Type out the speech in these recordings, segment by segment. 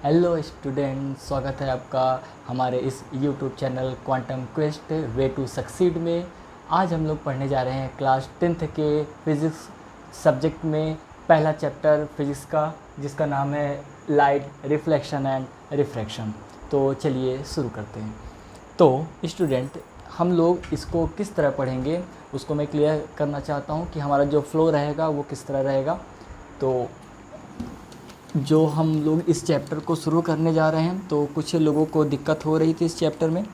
Hello student, स्वागत है आपका हमारे इस YouTube channel quantum quest way to succeed में। आज हम लोग पढ़ने जा रहे हैं क्लास 10th के फिज़िक्स सब्जेक्ट में पहला चैप्टर फिज़िक्स का, जिसका नाम है लाइट रिफ्लेक्शन एंड रिफ्रैक्शन। तो चलिए शुरू करते हैं। तो स्टूडेंट, हम लोग इसको किस तरह पढ़ेंगे उसको मैं क्लियर करना चाहता हूँ कि हमारा जो फ्लो रहेगा वो किस तरह रहेगा। तो जो हम लोग इस चैप्टर को शुरू करने जा रहे हैं, तो कुछ लोगों को दिक्कत हो रही थी इस चैप्टर में।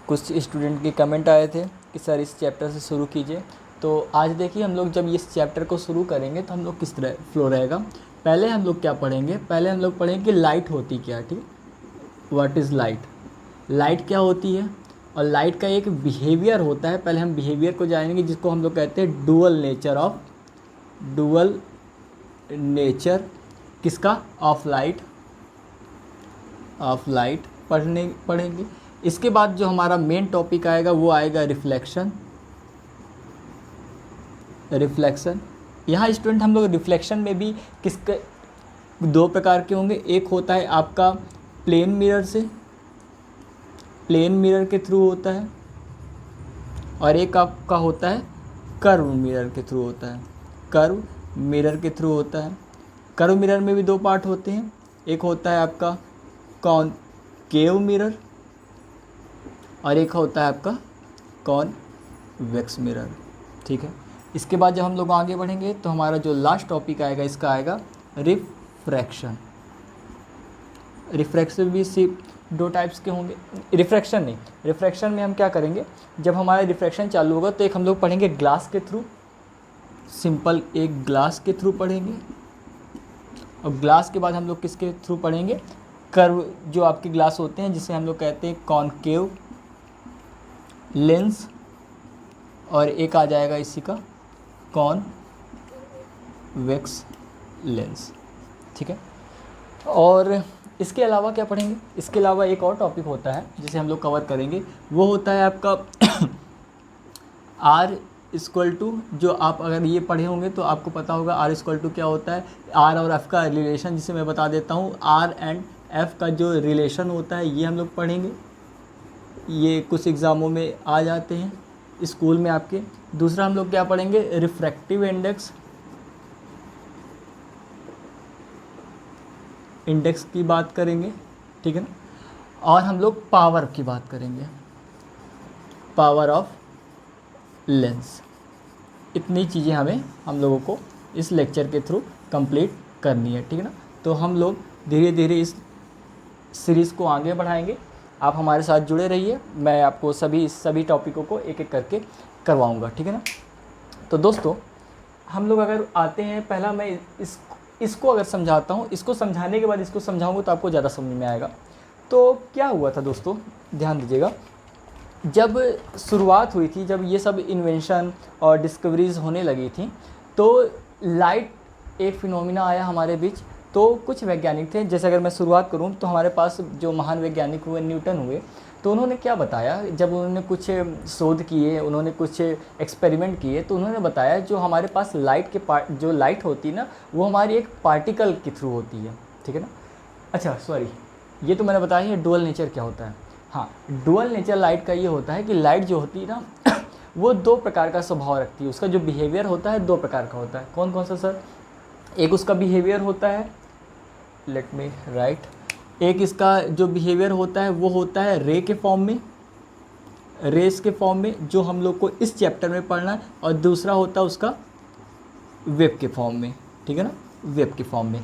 कुछ स्टूडेंट के कमेंट आए थे कि सर इस चैप्टर से शुरू कीजिए। तो आज देखिए, हम लोग जब इस चैप्टर को शुरू करेंगे तो हम लोग किस तरह फ्लो रहेगा। पहले हम लोग क्या पढ़ेंगे, पहले हम लोग पढ़ेंगे कि लाइट होती क्या, ठीक। व्हाट इज़ लाइट, लाइट क्या होती है और लाइट का एक बिहेवियर होता है। पहले हम बिहेवियर को जानेंगे, जिसको हम लोग कहते हैं डुअल नेचर किसका, ऑफ लाइट पढ़ेंगे। इसके बाद जो हमारा मेन टॉपिक आएगा वो आएगा रिफ्लेक्शन। यहाँ स्टूडेंट हम लोग रिफ्लेक्शन में भी किसके दो प्रकार के होंगे। एक होता है आपका प्लेन मिरर के थ्रू होता है, और एक आपका होता है कर्व मिरर के थ्रू होता है। कर्व मिरर में भी दो पार्ट होते हैं। एक होता है आपका कॉनकेव मिरर और एक होता है आपका कॉन्वेक्स मिरर, ठीक है। इसके बाद जब हम लोग आगे बढ़ेंगे तो हमारा जो लास्ट टॉपिक आएगा इसका आएगा रिफ्रैक्शन भी सिर्फ दो टाइप्स के होंगे। रिफ्रैक्शन में हम क्या करेंगे, जब हमारा रिफ्रैक्शन चालू होगा तो एक हम लोग पढ़ेंगे ग्लास के थ्रू, सिंपल एक ग्लास के थ्रू पढ़ेंगे। और ग्लास के बाद हम लोग किसके थ्रू पढ़ेंगे, कर्व जो आपके ग्लास होते हैं जिसे हम लोग कहते हैं कॉनकेव लेंस, और एक आ जाएगा इसी का कॉन्वेक्स लेंस, ठीक है। और इसके अलावा क्या पढ़ेंगे, इसके अलावा एक और टॉपिक होता है जिसे हम लोग कवर करेंगे, वो होता है आपका आर इक्वल टू, जो आप अगर ये पढ़े होंगे तो आपको पता होगा आर इक्वल टू क्या होता है। आर और एफ़ का रिलेशन, जिसे मैं बता देता हूँ, आर एंड एफ़ का जो रिलेशन होता है ये हम लोग पढ़ेंगे। ये कुछ एग्ज़ामों में आ जाते हैं स्कूल में आपके। दूसरा हम लोग क्या पढ़ेंगे, रिफ्रैक्टिव इंडेक्स की बात करेंगे, ठीक है ना। और हम लोग पावर की बात करेंगे, पावर ऑफ लेंस। इतनी चीज़ें हम लोगों को इस लेक्चर के थ्रू कंप्लीट करनी है, ठीक है ना। तो हम लोग धीरे धीरे इस सीरीज़ को आगे बढ़ाएंगे। आप हमारे साथ जुड़े रहिए, मैं आपको सभी टॉपिकों को एक एक करके करवाऊंगा, ठीक है ना। तो दोस्तों, हम लोग अगर आते हैं, पहला मैं इसको अगर समझाता हूँ, इसको समझाने के बाद इसको समझाऊँगा तो आपको ज़्यादा समझ में आएगा। तो क्या हुआ था दोस्तों, ध्यान दीजिएगा। जब शुरुआत हुई थी, जब ये सब इन्वेंशन और डिस्कवरीज़ होने लगी थी, तो लाइट एक फिनोमिना आया हमारे बीच। तो कुछ वैज्ञानिक थे, जैसे अगर मैं शुरुआत करूं तो हमारे पास जो महान वैज्ञानिक हुए, न्यूटन हुए। तो उन्होंने क्या बताया, जब उन्होंने कुछ शोध किए, उन्होंने कुछ एक्सपेरिमेंट किए, तो उन्होंने बताया जो हमारे पास जो लाइट होती है ना, वो हमारी एक पार्टिकल के थ्रू होती है, ठीक है ना। अच्छा सॉरी, ये तो मैंने बताया है डुअल नेचर क्या होता है। हाँ, डुअल नेचर लाइट का ये होता है कि लाइट जो होती है ना वो दो प्रकार का स्वभाव रखती है। उसका जो बिहेवियर होता है दो प्रकार का होता है। कौन कौन सा सर? एक उसका बिहेवियर होता है, लेट मी राइट, एक इसका जो बिहेवियर होता है वो होता है रेस के फॉर्म में, जो हम लोग को इस चैप्टर में पढ़ना है। और दूसरा होता है उसका वेव के फॉर्म में, ठीक है ना, वेव के फॉर्म में।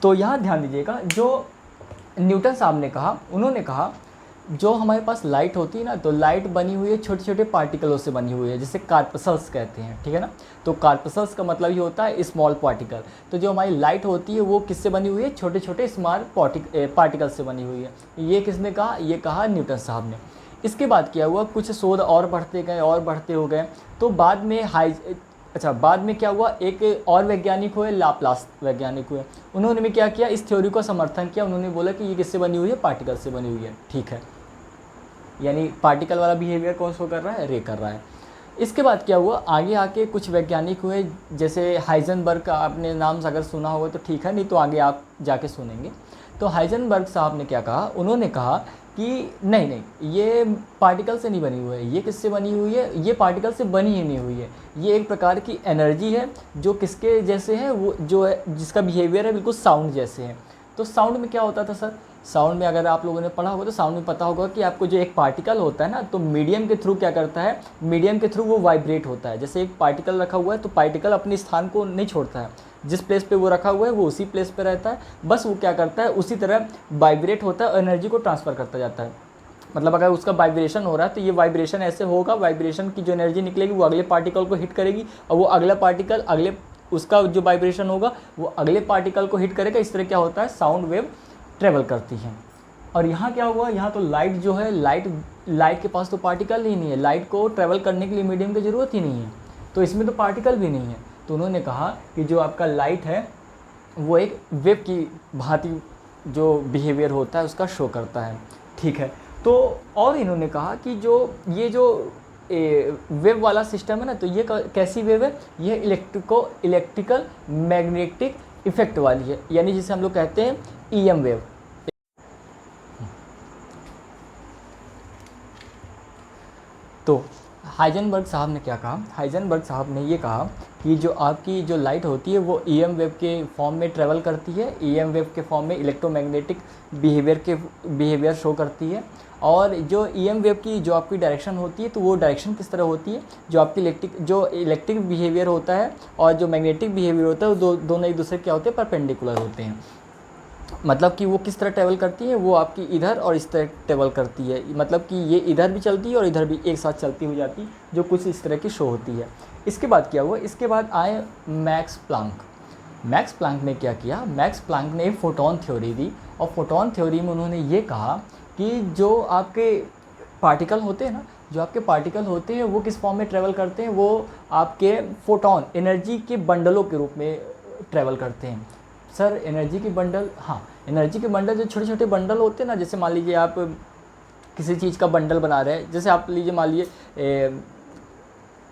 तो यहाँ ध्यान दीजिएगा, जो न्यूटन साहब ने कहा, उन्होंने कहा जो हमारे पास लाइट होती है ना, तो लाइट बनी हुई है छोटे छोटे पार्टिकलों से बनी हुई है, जिसे कार्पसल्स कहते हैं, ठीक है ना। तो कार्पसल्स का मतलब ये होता है स्मॉल पार्टिकल। तो जो हमारी लाइट होती है वो किससे बनी हुई है, छोटे छोटे स्मॉल पार्टिकल से बनी हुई है। ये किसने कहा, ये कहा न्यूटन साहब ने। इसके बाद क्या हुआ, कुछ शोध और बढ़ते हो गए। तो बाद में क्या हुआ, एक और वैज्ञानिक हुए, लाप्लास वैज्ञानिक हुए। उन्होंने भी क्या किया, इस थ्योरी का समर्थन किया। उन्होंने बोला कि ये किससे बनी हुई है, पार्टिकल से बनी हुई है, ठीक है। यानी पार्टिकल वाला बिहेवियर कौन सो कर रहा है, रे कर रहा है। इसके बाद क्या हुआ, आगे आके कुछ वैज्ञानिक हुए, जैसे हाइजेनबर्ग का आपने नाम अगर सुना होगा तो ठीक है, नहीं तो आगे आप जाके सुनेंगे। तो हाइजेनबर्ग साहब ने क्या कहा, उन्होंने कहा कि नहीं नहीं, ये पार्टिकल से नहीं बनी हुई है, ये किससे बनी हुई है, ये पार्टिकल से बनी ही नहीं हुई है, ये एक प्रकार की एनर्जी है जो किसके जैसे है, वो जो है जिसका बिहेवियर है बिल्कुल साउंड जैसे है। तो साउंड में क्या होता था सर, साउंड में अगर आप लोगों ने पढ़ा होगा तो साउंड में पता होगा कि आपको जो एक पार्टिकल होता है ना, तो मीडियम के थ्रू क्या करता है, मीडियम के थ्रू वो वाइब्रेट होता है। जैसे एक पार्टिकल रखा हुआ है तो पार्टिकल अपने स्थान को नहीं छोड़ता है, जिस प्लेस पे वो रखा हुआ है वो उसी प्लेस पे रहता है, बस वो क्या करता है उसी तरह वाइब्रेट होता है, एनर्जी को ट्रांसफ़र करता जाता है। मतलब अगर उसका वाइब्रेशन हो रहा है तो ये वाइब्रेशन ऐसे होगा, वाइब्रेशन की जो एनर्जी निकलेगी वो अगले पार्टिकल को हिट करेगी, और वो अगला पार्टिकल अगले उसका जो वाइब्रेशन होगा वो अगले पार्टिकल को हिट करेगा। इस तरह क्या होता है, साउंड वेव ट्रेवल करती है। और यहाँ क्या हुआ, यहाँ तो लाइट जो है, लाइट के पास तो पार्टिकल ही नहीं है, लाइट को ट्रेवल करने के लिए मीडियम की ज़रूरत ही नहीं है, तो इसमें तो पार्टिकल भी नहीं है। तो उन्होंने कहा कि जो आपका लाइट है वो एक वेव की भांति जो बिहेवियर होता है उसका शो करता है, ठीक है। तो और इन्होंने कहा कि जो ये जो वेव वाला सिस्टम है ना, तो ये कैसी वेव है, ये इलेक्ट्रिकल मैग्नेटिक इफेक्ट वाली है, यानी जिसे हम लोग कहते हैं ईएम वेव। तो हाइजेनबर्ग साहब ने क्या कहा, हाइजेनबर्ग साहब ने ये कहा कि जो आपकी जो लाइट होती है वो ईएम वेव के फॉर्म में ट्रेवल करती है, ईएम वेव के फॉर्म में इलेक्ट्रोमैग्नेटिक बिहेवियर शो करती है। और जो ईएम वेव की जो आपकी डायरेक्शन होती है तो वो डायरेक्शन किस तरह होती है, जो आपकी इलेक्ट्रिक बिहेवियर होता है और जो मैग्नेटिक बिहेवियर होता है वो दोनों एक दूसरे क्या होते हैं, परपेंडिकुलर होते हैं। मतलब कि वो किस तरह ट्रेवल करती है, वो आपकी इधर और इस तरह ट्रेवल करती है, मतलब कि ये इधर भी चलती है और इधर भी एक साथ चलती हो जाती है, जो कुछ इस तरह की शो होती है। इसके बाद क्या हुआ, इसके बाद आए मैक्स प्लांक। मैक्स प्लांक ने क्या किया, मैक्स प्लांक ने एक फोटोन थ्योरी दी, और फोटोन थ्योरी में उन्होंने ये कहा कि जो आपके पार्टिकल होते हैं ना, जो आपके पार्टिकल होते हैं वो किस फॉर्म में ट्रेवल करते हैं, वो आपके फोटोन एनर्जी के बंडलों के रूप में ट्रेवल करते हैं। सर एनर्जी के बंडल, हाँ एनर्जी के बंडल जो छोटे छोटे बंडल होते हैं ना, जैसे मान लीजिए आप किसी चीज़ का बंडल बना रहे हैं, जैसे आप लीजिए मान लीजिए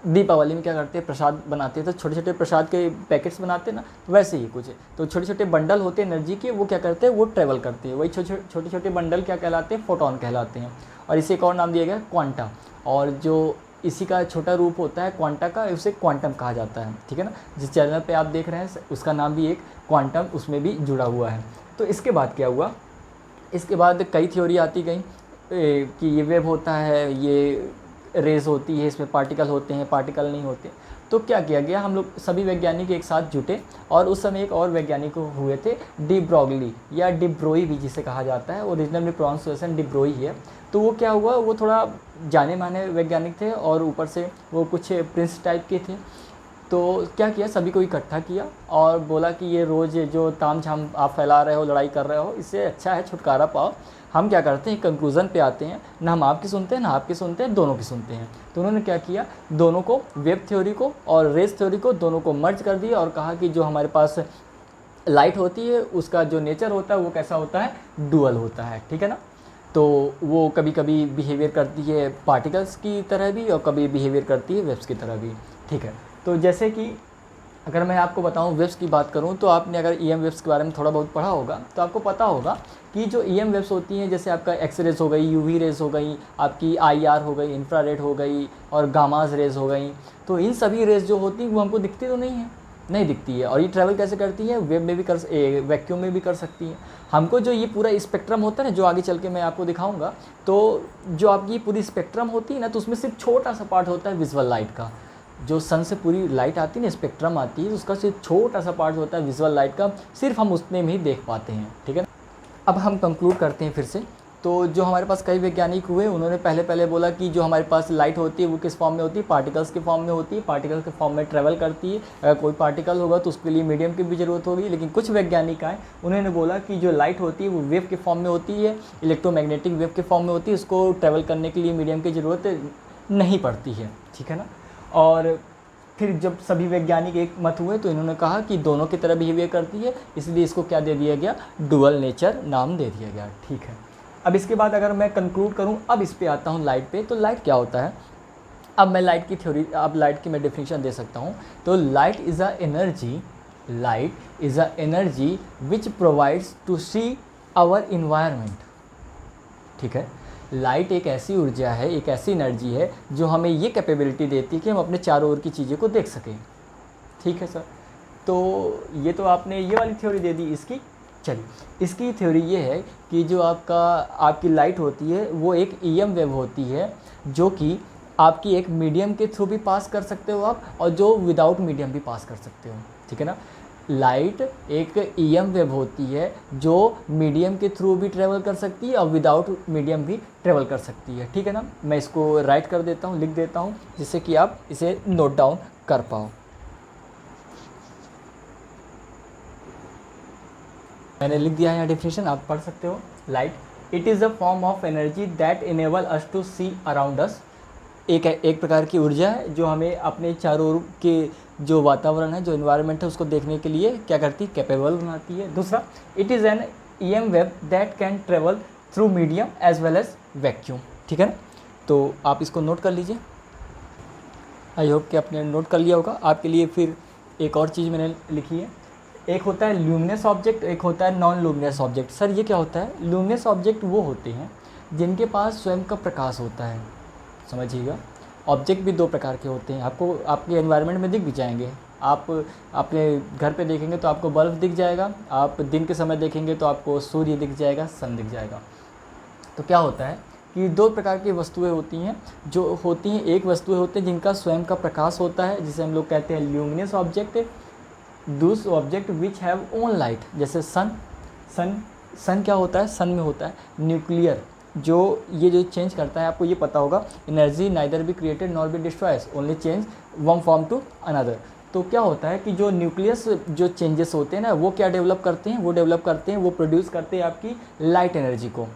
दीपावली में क्या करते हैं, प्रसाद बनाते हैं, तो छोटे छोटे प्रसाद के पैकेट्स बनाते हैं ना, तो वैसे ही कुछ है। तो छोटे छोटे बंडल होते हैं एनर्जी के, वो क्या करते हैं, वो ट्रेवल करते हैं, वही छोटे छोटे बंडल क्या कहलाते हैं, फोटोन कहलाते हैं। और इसे एक और नाम दिया गया क्वांटा, और जो इसी का छोटा रूप होता है क्वांटा का, उसे क्वांटम कहा जाता है, ठीक है ना। जिस चैनल पे आप देख रहे हैं उसका नाम भी एक क्वांटम उसमें भी जुड़ा हुआ है। तो इसके बाद क्या हुआ, इसके बाद कई थ्योरी आती गई कि ये वेव होता है, ये रेज होती है, इसमें पार्टिकल होते हैं, पार्टिकल नहीं होते। तो क्या किया गया, हम लोग सभी वैज्ञानिक एक साथ जुटे, और उस समय एक और वैज्ञानिक हुए थे, डी ब्रॉगली या डिब्रोई भी जिसे कहा जाता है, ओरिजिनल में प्रोनाउंसिएशन डिब्रोई है। तो वो क्या हुआ, वो थोड़ा जाने माने वैज्ञानिक थे और ऊपर से वो कुछ प्रिंस टाइप के थे। तो क्या किया, सभी को इकट्ठा किया और बोला कि ये रोज़ जो ताम झाम आप फैला रहे हो, लड़ाई कर रहे हो, इससे अच्छा है छुटकारा पाओ। हम क्या करते हैं, कंक्लूज़न पे आते हैं, ना हम आपकी सुनते हैं ना आपकी सुनते हैं, दोनों की सुनते हैं। तो उन्होंने क्या किया, दोनों को, वेब थ्योरी को और रेस थ्योरी को, दोनों को मर्ज कर दिया और कहा कि जो हमारे पास लाइट होती है उसका जो नेचर होता है वो कैसा होता है, डुअल होता है, ठीक है ना। तो वो कभी कभी बिहेवियर करती है पार्टिकल्स की तरह भी और कभी बिहेवियर करती है वेव्स की तरह भी, ठीक है। तो जैसे कि अगर मैं आपको बताऊं वेव्स की बात करूं, तो आपने अगर ईएम वेव्स के बारे में थोड़ा बहुत पढ़ा होगा तो आपको पता होगा कि जो ईएम वेव्स होती हैं, जैसे आपका एक्स रेज हो गई, यूवी रेज हो गई, आपकी आईआर हो गई, इंफ्रारेड हो गई और गामाज रेज हो गई, तो इन सभी रेज जो होती हैं वो हमको दिखती तो नहीं दिखती है। और ये ट्रैवल कैसे करती है, वेब में भी वैक्यूम में भी कर सकती है। हमको जो ये पूरा स्पेक्ट्रम होता है ना, जो आगे चल के मैं आपको दिखाऊंगा, तो जो आपकी पूरी स्पेक्ट्रम होती है ना, तो उसमें सिर्फ छोटा सा पार्ट होता है विजुअल लाइट का। जो सन से पूरी लाइट आती है ना, स्पेक्ट्रम आती है, उसका सिर्फ छोटा सा पार्ट होता है विजुअल लाइट का, सिर्फ हम उतने में ही देख पाते हैं, ठीक है। अब हम कंक्लूड करते हैं फिर से। तो जो हमारे पास कई वैज्ञानिक हुए, उन्होंने पहले बोला कि जो हमारे पास लाइट होती है वो किस फॉर्म में होती है, पार्टिकल्स के फॉर्म में होती है, पार्टिकल्स के फॉर्म में ट्रैवल करती है। अगर कोई पार्टिकल होगा तो उसके लिए मीडियम की भी ज़रूरत होगी। लेकिन कुछ वैज्ञानिक आए, उन्होंने बोला कि जो लाइट होती है वो वेव के फॉर्म में होती है, इलेक्ट्रोमैग्नेटिक वेव के फॉर्म में होती है, उसको ट्रैवल करने के लिए मीडियम की ज़रूरत नहीं पड़ती है, ठीक है ना। और फिर जब सभी वैज्ञानिक एक मत हुए तो इन्होंने कहा कि दोनों की तरह बिहेवियर करती है, इसलिए इसको क्या दे दिया गया, डुअल नेचर नाम दे दिया गया, ठीक है। अब इसके बाद अगर मैं कंक्लूड करूं, अब इस पे आता हूं लाइट पे। तो लाइट क्या होता है, अब मैं लाइट की थ्योरी, अब लाइट की मैं डेफिनेशन दे सकता हूं। तो light is a energy which provides to see our environment. ठीक है, लाइट एक ऐसी ऊर्जा है, एक ऐसी एनर्जी है जो हमें ये कैपेबिलिटी देती है कि हम अपने चारों ओर की चीज़ों को देख सकें। ठीक है सर, तो ये तो आपने ये वाली थ्योरी दे दी इसकी। चलिए, इसकी थ्योरी ये है कि जो आपकी लाइट होती है वो एक ईएम वेव होती है जो कि आपकी एक मीडियम के थ्रू भी पास कर सकते हो आप, और जो विदाउट मीडियम भी पास कर सकते हो। ठीक है ना, लाइट एक ईएम वेव होती है जो मीडियम के थ्रू भी ट्रेवल कर सकती है और विदाउट मीडियम भी ट्रेवल कर सकती है। ठीक है ना, मैं इसको राइट कर देता हूँ, लिख देता हूँ, जिससे कि आप इसे नोट डाउन कर पाओ। मैंने लिख दिया है यहाँ डेफिनेशन, आप पढ़ सकते हो। Light, it is a form of energy that enable us to see around us. एक प्रकार की ऊर्जा है जो हमें अपने चारों ओर के जो वातावरण है, जो इन्वायरमेंट है, उसको देखने के लिए क्या करती है, कैपेबल बनाती है। दूसरा, it is an EM wave that can travel through medium as well as vacuum. ठीक है ना, तो आप इसको नोट कर लीजिए। आई होप कि आपने नोट कर लिया होगा। आपके लिए फिर एक और चीज़ मैंने लिखी है, एक होता है ल्यूमिनस ऑब्जेक्ट, एक होता है नॉन लूमिनस ऑब्जेक्ट। सर ये क्या होता है? लूमिनस ऑब्जेक्ट वो होते हैं जिनके पास स्वयं का प्रकाश होता है, समझिएगा। ऑब्जेक्ट भी दो प्रकार के होते हैं, आपको आपके एनवायरनमेंट में दिख भी जाएंगे। आप अपने घर पे देखेंगे तो आपको बल्ब दिख जाएगा, आप दिन के समय देखेंगे तो आपको सूर्य दिख जाएगा, सन दिख जाएगा। तो क्या होता है कि दो प्रकार की वस्तुएं होती हैं जो होती हैं, एक वस्तुएं होती हैं जिनका स्वयं का प्रकाश होता है, जिसे हम लोग कहते हैं ल्यूमिनस ऑब्जेक्ट। दूसरे object which have own light, जैसे सन क्या होता है? सन में होता है न्यूक्लियर, जो चेंज करता है, आपको ये पता होगा, energy neither be created nor be destroyed, only change one form to another. तो क्या होता है कि जो न्यूक्लियस जो चेंजेस होते हैं ना, वो क्या डेवलप करते हैं? वो प्रोड्यूस करते हैं आपकी लाइट एनर्जी को।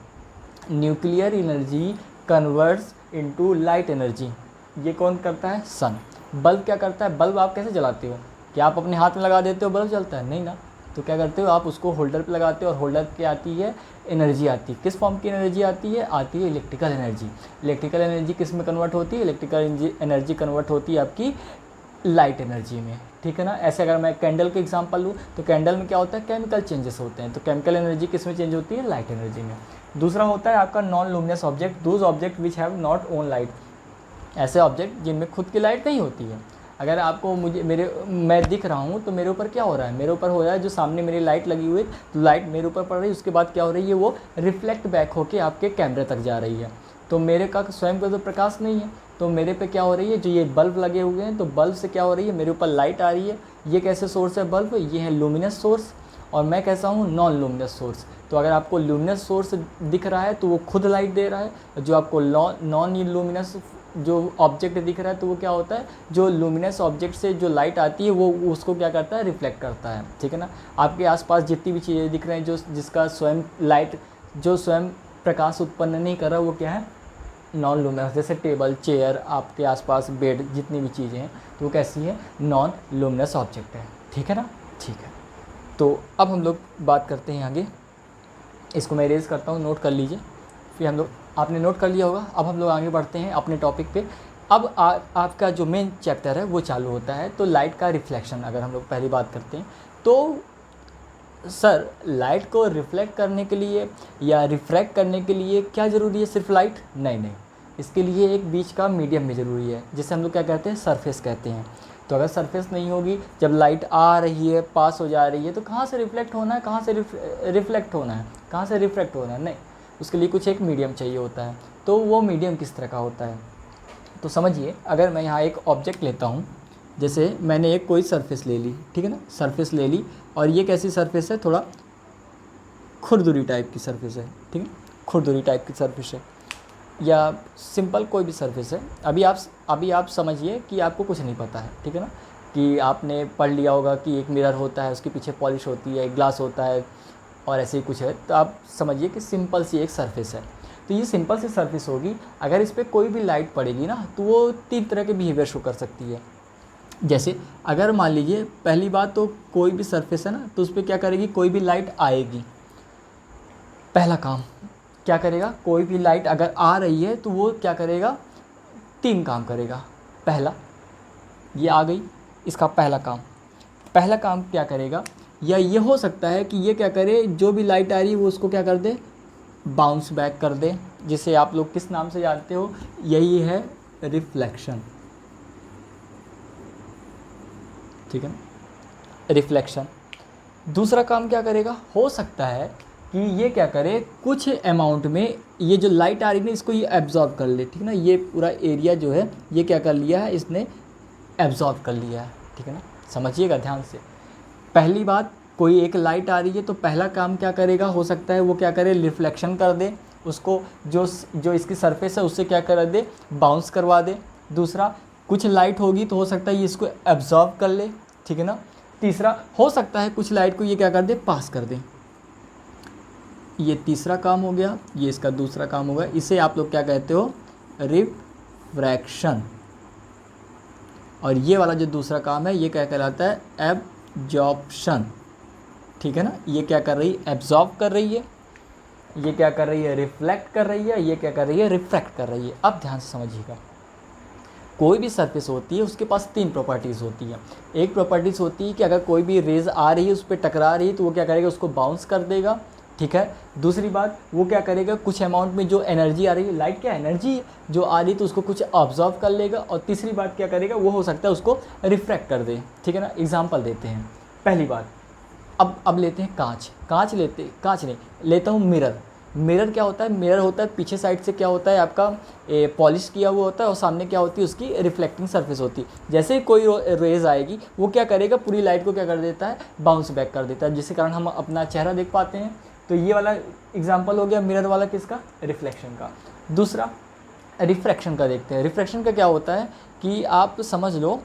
Nuclear energy converts into light energy. ये कौन करता है? सन। बल्ब क्या करता है? बल्ब आप कैसे जलाते हो? क्या आप अपने हाथ में लगा देते हो बल्ब जलता है? नहीं ना। तो क्या करते हो, आप उसको होल्डर पे लगाते हो, और होल्डर पे आती है एनर्जी आती है। किस फॉर्म की एनर्जी आती है? आती है इलेक्ट्रिकल एनर्जी। इलेक्ट्रिकल एनर्जी किस में कन्वर्ट होती है? इलेक्ट्रिकल एनर्जी कन्वर्ट होती है आपकी लाइट एनर्जी में। ठीक है ना। ऐसे अगर मैं कैंडल का एग्जांपल लूँ तो कैंडल में क्या होता है? केमिकल चेंजेस होते हैं। तो केमिकल एनर्जी किस में चेंज होती है? लाइट एनर्जी में। दूसरा होता है आपका non luminous object, those object which have not own light. ऐसे ऑब्जेक्ट जिनमें खुद की लाइट नहीं होती है। अगर आपको मैं दिख रहा हूँ तो मेरे ऊपर क्या हो रहा है? मेरे ऊपर हो रहा है जो सामने मेरी लाइट लगी हुई है, तो लाइट मेरे ऊपर पड़ रही है, उसके बाद क्या हो रही है, वो रिफ्लेक्ट बैक होके आपके कैमरे तक जा रही है। तो मेरे का स्वयं का तो प्रकाश नहीं है, तो मेरे पे क्या हो रही है, जो ये बल्ब लगे हुए हैं, तो बल्ब से क्या हो रही है, मेरे ऊपर लाइट आ रही है। ये कैसे सोर्स है? बल्ब। ये है लूमिनस सोर्स, और मैं कैसा हूँ? Non luminous source. तो अगर आपको लूमिनस सोर्स दिख रहा है तो वो खुद लाइट दे रहा है, जो आपको नॉन लूमिनस जो ऑब्जेक्ट दिख रहा है तो वो क्या होता है, जो लूमिनस ऑब्जेक्ट से जो लाइट आती है वो उसको क्या करता है? रिफ्लेक्ट करता है। ठीक है ना। आपके आसपास जितनी भी चीज़ें दिख रही हैं जिसका स्वयं लाइट, जो स्वयं प्रकाश उत्पन्न नहीं कर रहा, वो क्या है? Non luminous. जैसे टेबल, चेयर, आपके आसपास बेड, जितनी भी चीज़ें हैं तो वो कैसी है? नॉन लूमिनस ऑब्जेक्ट है। ठीक है ना। ठीक है, तो अब हम लोग बात करते हैं आगे। इसको मैं इरेज करता हूँ, नोट कर लीजिए। फिर हम लोग, आपने नोट कर लिया होगा। अब हम लोग आगे बढ़ते हैं अपने टॉपिक पे। अब आपका जो मेन चैप्टर है वो चालू होता है। तो लाइट का रिफ्लेक्शन, अगर हम लोग पहली बात करते हैं तो सर लाइट को रिफ्लेक्ट करने के लिए या रिफ्रैक्ट करने के लिए क्या ज़रूरी है? सिर्फ लाइट? नहीं, इसके लिए एक बीच का मीडियम भी ज़रूरी है, जिसे हम लोग क्या कहते हैं? सरफेस कहते हैं। तो अगर सरफेस नहीं होगी, जब लाइट आ रही है, पास हो जा रही है, तो कहाँ से रिफ्लेक्ट होना है, कहाँ से रिफ्लेक्ट होना है, कहाँ से रिफ्रैक्ट होना है? नहीं, उसके लिए कुछ एक मीडियम चाहिए होता है। तो वो मीडियम किस तरह का होता है? तो समझिए, अगर मैं यहाँ एक ऑब्जेक्ट लेता हूँ, जैसे मैंने एक कोई सरफेस ले ली, ठीक है ना, सरफेस ले ली, और ये कैसी सरफेस है? थोड़ा खुरदुरी टाइप की सरफेस है। ठीक है, खुरदुरी टाइप की सरफेस है, या सिंपल कोई भी सरफेस है। अभी आप समझिए कि आपको कुछ नहीं पता है। ठीक है ना, कि आपने पढ़ लिया होगा कि एक मिरर होता है, उसके पीछे पॉलिश होती है, एक ग्लास होता है, और ऐसे ही कुछ है। तो आप समझिए कि सिंपल सी एक सरफेस है। तो ये सिंपल सी सरफेस होगी, अगर इस पर कोई भी लाइट पड़ेगी ना, तो वो 3 तरह के बिहेवियर शो कर सकती है। जैसे अगर मान लीजिए, पहली बात तो कोई भी सरफेस है ना, तो उस पर क्या करेगी? कोई भी लाइट आएगी। पहला काम क्या करेगा? कोई भी लाइट अगर आ रही है तो वो क्या करेगा? 3 काम करेगा। पहला, ये आ गई, इसका पहला काम क्या करेगा या ये हो सकता है कि ये क्या करे, जो भी लाइट आ रही है वो उसको क्या कर दे, बाउंस बैक कर दे, जिसे आप लोग किस नाम से जानते हो, यही है रिफ्लेक्शन। ठीक है ना, रिफ्लेक्शन। दूसरा काम क्या करेगा, हो सकता है कि ये क्या करे, कुछ अमाउंट में ये जो लाइट आ रही है ना इसको ये एब्जॉर्ब कर ले। ठीक है ना, ये पूरा एरिया जो है ये क्या कर लिया है, इसने एब्जॉर्ब कर लिया है। ठीक है ना, समझिएगा ध्यान से। पहली बात, कोई एक लाइट आ रही है तो पहला काम क्या करेगा, हो सकता है वो क्या करे, रिफ्लेक्शन कर दे उसको, जो इसकी सरफेस है उससे क्या कर दे, बाउंस करवा दे। दूसरा, कुछ लाइट होगी तो हो सकता है ये इसको एब्जॉर्ब कर ले। ठीक है ना। तीसरा, हो सकता है कुछ लाइट को ये क्या कर दे, पास कर दे। ये तीसरा काम हो गया, ये इसका दूसरा काम होगा। इसे आप लोग क्या कहते हो, रिफ्रैक्शन। और ये वाला जो दूसरा काम है ये क्या कहलाता है, एब्जॉर्प्शन। ठीक है ना, ये क्या कर रही है, एब्जॉर्ब कर रही है, ये क्या कर रही है, रिफ्लेक्ट कर रही है, ये क्या कर रही है, रिफ्रैक्ट कर रही है। अब ध्यान से समझिएगा, कोई भी सरफेस होती है उसके पास तीन प्रॉपर्टीज़ होती हैं। एक प्रॉपर्टीज़ होती है कि अगर कोई भी रेज आ रही है उस पर टकरा रही है तो वो क्या करेगा, उसको बाउंस कर देगा। ठीक है। दूसरी बात, वो क्या करेगा, कुछ अमाउंट में जो एनर्जी आ रही है, लाइट क्या एनर्जी जो आ रही है तो उसको कुछ ऑब्जर्व कर लेगा। और तीसरी बात क्या करेगा, वो हो सकता है उसको रिफ्रैक्ट कर दे। ठीक है ना, एग्जाम्पल देते हैं। पहली बात, अब लेते हैं कांच नहीं, लेता हूँ मिरर। मिरर क्या होता है, मिरर होता है पीछे साइड से क्या होता है आपका पॉलिश किया हुआ होता है, और सामने क्या होती है उसकी रिफ्लेक्टिंग सरफेस होती है। जैसे ही कोई रेज आएगी वो क्या करेगा, पूरी लाइट को क्या कर देता है, बाउंस बैक कर देता है, जिसके कारण हम अपना चेहरा देख पाते हैं। तो ये वाला एग्जाम्पल हो गया मिरर वाला, किसका, रिफ्लेक्शन का। दूसरा रिफ्रैक्शन का देखते हैं। रिफ्रैक्शन का क्या होता है कि आप समझ लो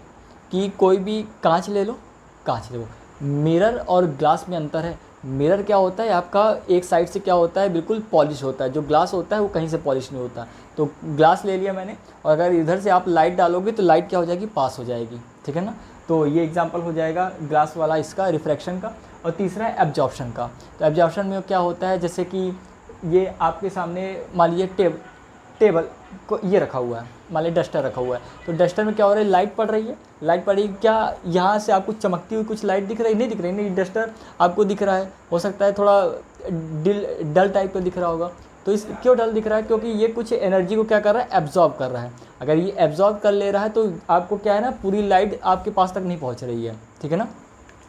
कि कोई भी कांच ले लो, मिरर और ग्लास में अंतर है। मिरर क्या होता है आपका, एक साइड से क्या होता है, बिल्कुल पॉलिश होता है। जो ग्लास होता है वो कहीं से पॉलिश नहीं होता। तो ग्लास ले लिया मैंने, और अगर इधर से आप लाइट डालोगे तो लाइट क्या हो जाएगी, पास हो जाएगी। ठीक है ना। तो ये एग्जांपल हो जाएगा ग्लास वाला इसका, रिफ्रैक्शन का। और तीसरा है एब्जॉर्प्शन का। तो एब्जॉर्प्शन में क्या होता है, जैसे कि ये आपके सामने मान लीजिए टेबल को ये रखा हुआ है, मान लीजिए डस्टर रखा हुआ है। तो डस्टर में क्या हो रहा है, लाइट पड़ रही है, क्या यहाँ से आपको चमकती हुई कुछ लाइट दिख रही है, नहीं दिख रही, नहीं डस्टर आपको दिख रहा है। हो सकता है थोड़ा डल टाइप का दिख रहा होगा। तो इस क्यों डल दिख रहा है, क्योंकि ये कुछ एनर्जी को क्या कर रहा है, एब्जॉर्ब कर रहा है। अगर ये एब्जॉर्ब कर ले रहा है तो आपको क्या है ना, पूरी लाइट आपके पास तक नहीं पहुँच रही है। ठीक है ना।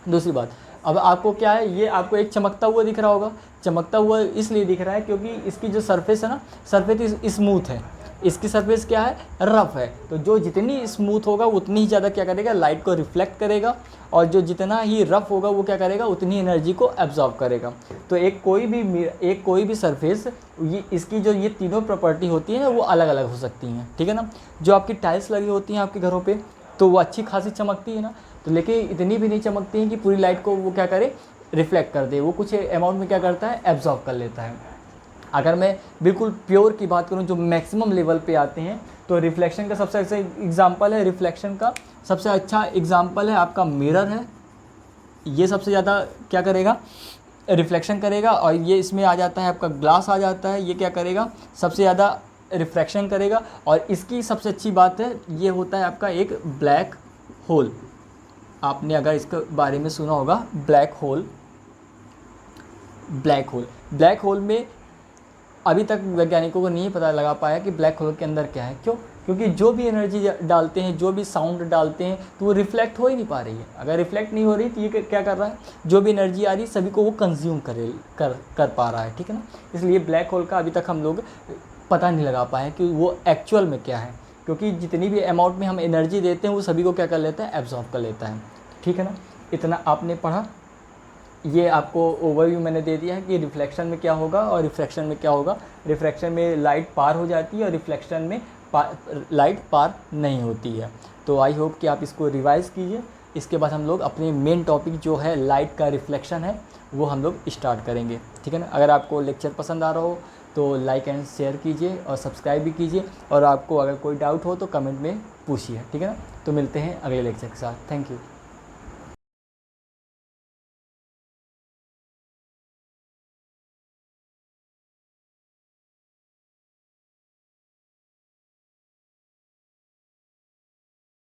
दूसरी बात, अब आपको क्या है, ये आपको एक चमकता हुआ दिख रहा होगा। चमकता हुआ इसलिए दिख रहा है क्योंकि इसकी जो सरफेस है ना, सरफेस स्मूथ है, इसकी सरफेस क्या है, रफ है। तो जो जितनी स्मूथ होगा उतनी ही ज़्यादा क्या करेगा, लाइट को रिफ्लेक्ट करेगा। और जो जितना ही रफ होगा वो क्या करेगा, उतनी एनर्जी को एब्जॉर्ब करेगा। तो एक कोई भी सरफेस, ये इसकी जो ये तीनों प्रॉपर्टी होती है ना, वो अलग अलग हो सकती हैं। ठीक है ना। जो आपकी टाइल्स लगी होती हैं आपके घरों पे, तो वो अच्छी खासी चमकती है ना, तो लेकिन इतनी भी नहीं चमकती हैं कि पूरी लाइट को वो क्या करे, रिफ्लेक्ट कर दे। वो कुछ अमाउंट में क्या करता है, एब्जॉर्ब कर लेता है। अगर मैं बिल्कुल प्योर की बात करूं, जो मैक्सिमम लेवल पे आते हैं, तो रिफ्लेक्शन का सबसे अच्छा एग्जांपल है, रिफ्लेक्शन का सबसे अच्छा एग्जांपल है आपका मिरर है। ये सबसे ज़्यादा क्या करेगा, रिफ्लेक्शन करेगा। और ये इसमें आ जाता है आपका ग्लास आ जाता है, ये क्या करेगा, सबसे ज़्यादा रिफ्रैक्शन करेगा। और इसकी सबसे अच्छी बात है, ये होता है आपका एक ब्लैक होल। आपने अगर इसके बारे में सुना होगा, ब्लैक होल में अभी तक वैज्ञानिकों को नहीं पता लगा पाया कि ब्लैक होल के अंदर क्या है। क्यों? क्योंकि जो भी एनर्जी डालते हैं, जो भी साउंड डालते हैं, तो वो रिफ्लेक्ट हो ही नहीं पा रही है। अगर रिफ्लेक्ट नहीं हो रही तो ये क्या कर रहा है, जो भी एनर्जी आ रही है सभी को वो कंज्यूम कर पा रहा है। ठीक है ना। इसलिए ब्लैक होल का अभी तक हम लोग पता नहीं लगा पाए कि वो एक्चुअल में क्या है, क्योंकि जितनी भी अमाउंट में हम एनर्जी देते हैं वो सभी को क्या कर लेता है, एब्जॉर्ब कर लेता है। ठीक है ना। इतना आपने पढ़ा, ये आपको ओवरव्यू मैंने दे दिया है कि रिफ्लेक्शन में क्या होगा और रिफ्रैक्शन में क्या होगा। रिफ्रैक्शन में लाइट पार हो जाती है और रिफ्लेक्शन में लाइट पार नहीं होती है। तो आई होप कि आप इसको रिवाइज़ कीजिए। इसके बाद हम लोग अपने मेन टॉपिक जो है लाइट का रिफ्लेक्शन है वो हम लोग स्टार्ट करेंगे। ठीक है ना। अगर आपको लेक्चर पसंद आ रहा हो तो लाइक एंड शेयर कीजिए और सब्सक्राइब भी कीजिए, और आपको अगर कोई डाउट हो तो कमेंट में पूछिए। ठीक है ना। तो मिलते हैं अगले लेक्चर के साथ। Thank you.